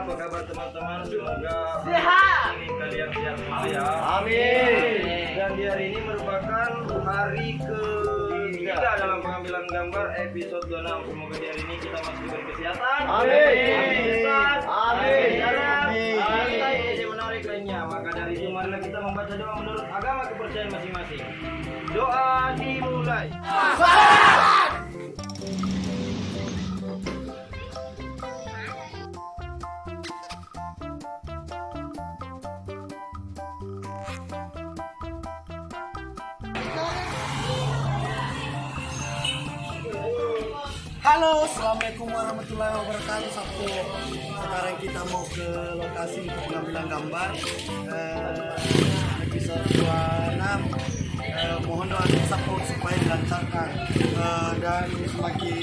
apa kabar teman-teman? Semoga sehat. Kalian sehat semua ya. Amin. Dan di hari ini merupakan hari ketiga dalam pengambilan gambar episode 26. Semoga di hari ini kita masih diberi kesehatan. Amin. Amin. Amin. Santai ide menarik lainnya. Maka dari itu marilah kita membaca doa menurut agama kepercayaan masing-masing. Doa dimulai. Halo, assalamualaikum warahmatullahi wabarakatuh. Sabtu. Sekarang kita mau ke lokasi untuk pengambilan gambar episode 26. Mohon doa support supaya dilancarkan dan semakin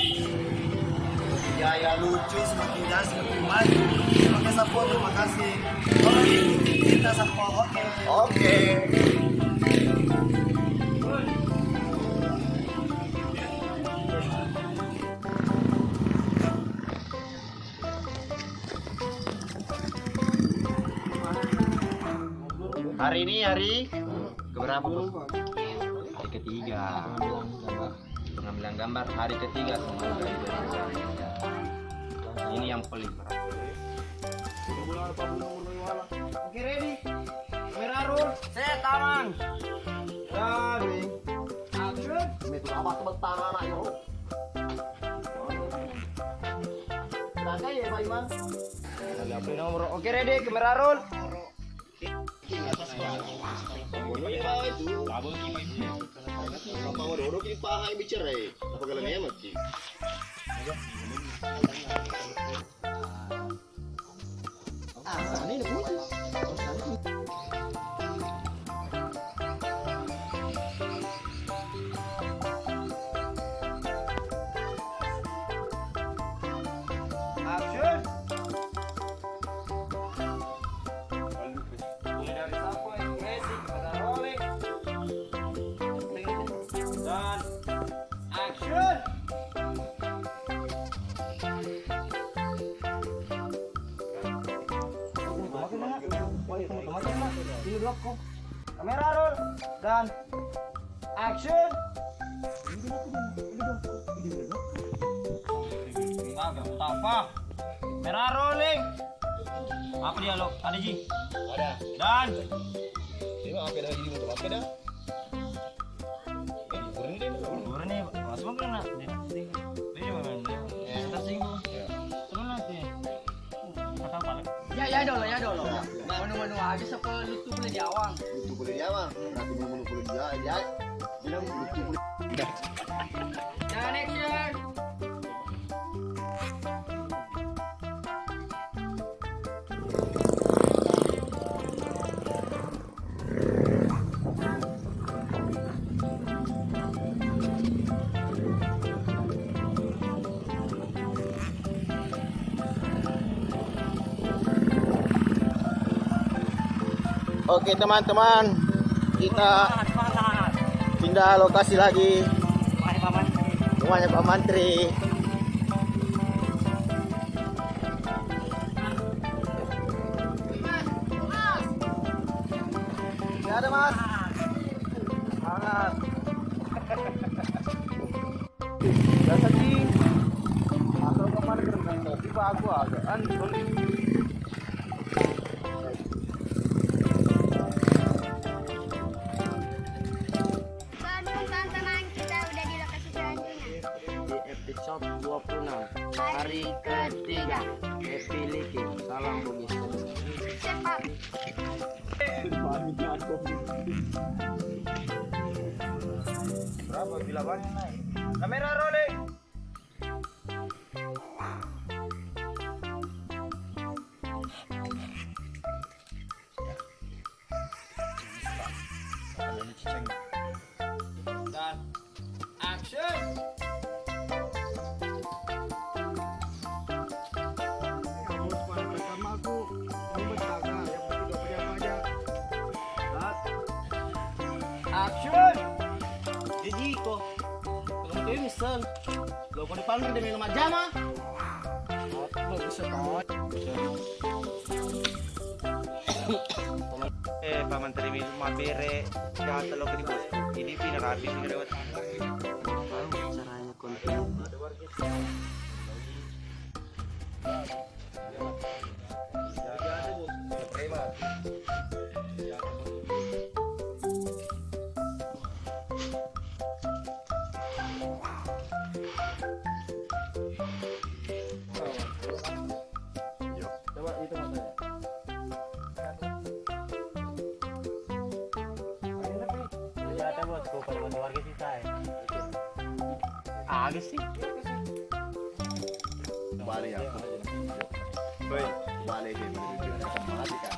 gaya lucu, semakin jazz, semakin maju. Semakin support, terima kasih. Kalau kita support, oke. Hari ini hari keberapa, Bos? Hari ketiga. Pengambilan gambar hari ketiga semoga ini yang paling berat. Oke, ready? Kamera roll. Set tangan. Ready. Action. Itu apa sebentar anak yo. Naga ya Pak Iman. Oke, ready? Kamera roll. Action. Mulai dari siapa yang ready kepada rolling dan action. Kamera roll dan action. Apa? Kamera rolling. Apa dialog? Ada Ji? Ada. Dan Ini apa dah ini untuk apa dah? Bukan nih, langsung kena. Dia mana? Tersinggung. Temen nanti. Kata apa? Ya dolo. Manu habis apa lutu boleh diawang. Lutu boleh diawang. Berarti belum boleh dia. Bilang lutu boleh. Dan action. Oke teman-teman, kita pindah lokasi lagi. Rumahnya Pak Mantri. Ya ada Mas. Semangat. Biasa Ji. Atau kemarin keren kopi Pak aku agak Teman-teman, kita udah di lokasi selanjutnya. Di episode 26 hari ketiga. Happy Liki. Salam bugis. Cepat. Berapa bila banyak naik? Kamera rolling. Dan action. Action. Jadi kok kamu tuh misal lo kau dipanggil demi nama jama. Lo bisa kau. paman terima mapere ya telo ke di bos. Ini pindah habis ini lewat. Caranya konten. Coba itu matanya. Ya ada bos, kau pada warga kita ya. Agak sih. Balik ya. Baik, balik ke matematika.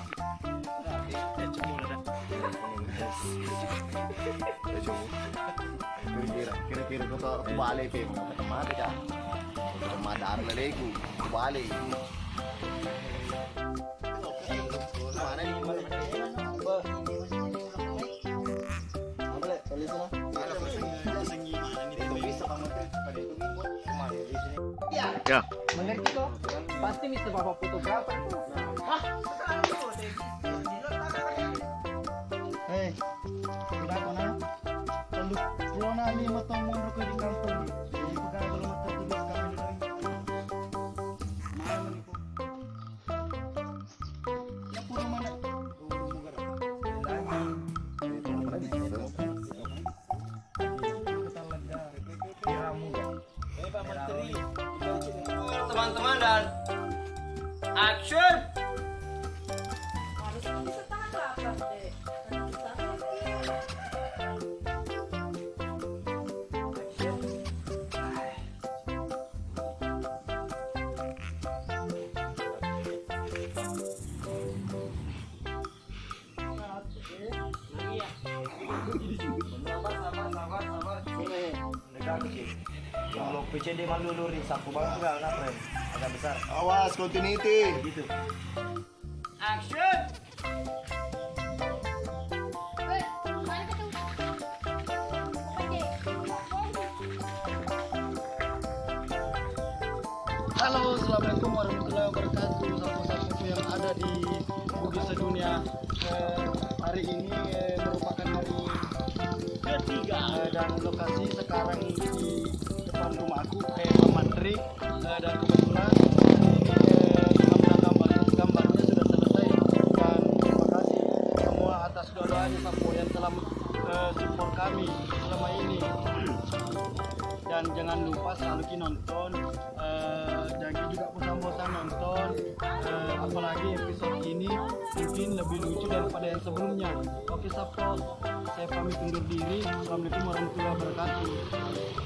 Kira-kira kau balik ke matematika. Madar leleku, balik. Mana ni? Ya. Mengerti kok? Pasti Mr. Bapak fotografer tuh. Hah? Hei, tidak kau nak? Kalau pulau nak ni matang mundur ke di kampung. Jadi pegang kalau mata tulis kami dari. Mana ni kau? Ya pulau mana? Teman-teman dan action. Harus bisa tahan lapar deh. Sabar. Dekat sih. Kalau PCD malulurin sapu bang juga nak friend. Agak besar. Awas continuity. Gitu. Action. Weh, mana ke tuh? Oke. Halo, assalamualaikum warahmatullahi wabarakatuh. Sapu-sapu yang ada di bukit sedunia. Hari ini merupakan hari ketiga dan lokasi sekarang di depan rumah aku Pemantri dan kebetulan ini gambarnya sudah selesai dan terima kasih semua atas doanya sapu yang telah support kami selama ini. Dan jangan lupa selalu nonton, jangan juga bosan-bosan nonton, apalagi episode ini mungkin lebih lucu daripada yang sebelumnya. Oke Sapo, saya pamit undur diri. Assalamualaikum warahmatullahi wabarakatuh.